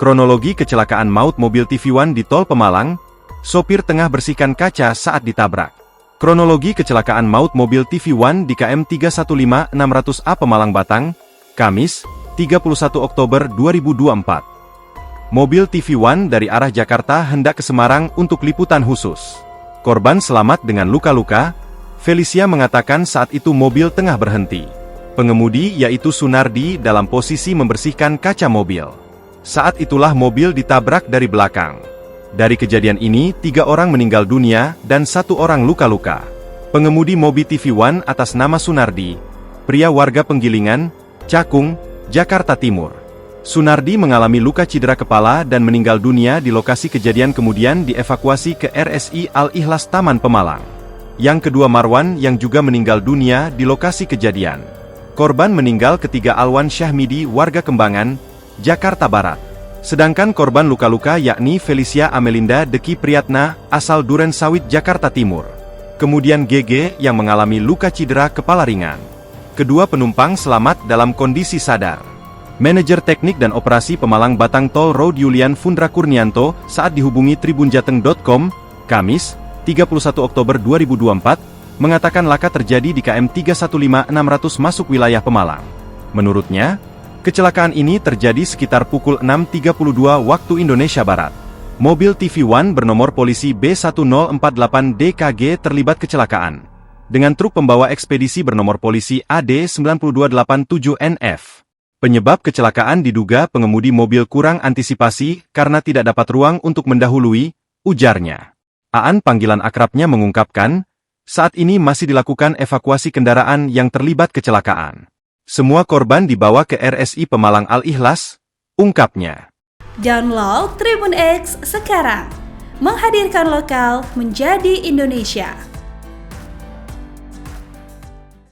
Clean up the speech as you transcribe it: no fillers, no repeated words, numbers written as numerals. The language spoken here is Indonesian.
Kronologi kecelakaan maut mobil TV One di Tol Pemalang, sopir tengah bersihkan kaca saat ditabrak. Kronologi kecelakaan maut mobil TV One di KM 315600A Pemalang Batang, Kamis, 31 Oktober 2024. Mobil TV One dari arah Jakarta hendak ke Semarang untuk liputan khusus. Korban selamat dengan luka-luka. Felicia mengatakan saat itu mobil tengah berhenti. Pengemudi yaitu Sunardi dalam posisi membersihkan kaca mobil. Saat itulah mobil ditabrak dari belakang. Dari kejadian ini, 3 orang meninggal dunia dan 1 orang luka-luka. Pengemudi mobil TV One atas nama Sunardi, pria warga Penggilingan, Cakung, Jakarta Timur. Sunardi mengalami luka cedera kepala dan meninggal dunia di lokasi kejadian, kemudian dievakuasi ke RSI Al-Ikhlas Taman Pemalang. Yang kedua Marwan yang juga meninggal dunia di lokasi kejadian. Korban meninggal ketiga Alwan Syahmidi warga Kembangan, Jakarta Barat. Sedangkan korban luka-luka yakni Felicia Amelinda Deki Priyatna, asal Duren Sawit, Jakarta Timur. Kemudian GG yang mengalami luka cedera kepala ringan. Kedua penumpang selamat dalam kondisi sadar. Manajer Teknik dan Operasi Pemalang Batang Toll Road Yulian Fundra Kurnianto saat dihubungi tribunjateng.com, Kamis, 31 Oktober 2024, mengatakan laka terjadi di KM 315600 masuk wilayah Pemalang. Menurutnya, kecelakaan ini terjadi sekitar pukul 6.32 waktu Indonesia Barat. Mobil TV One bernomor polisi B1048DKG terlibat kecelakaan dengan truk pembawa ekspedisi bernomor polisi AD9287NF. Penyebab kecelakaan diduga pengemudi mobil kurang antisipasi karena tidak dapat ruang untuk mendahului, ujarnya. Aan, panggilan akrabnya, mengungkapkan, saat ini masih dilakukan evakuasi kendaraan yang terlibat kecelakaan. Semua korban dibawa ke RSI Pemalang Al-Ikhlas, ungkapnya. Download Tribun X sekarang, menghadirkan lokal menjadi Indonesia.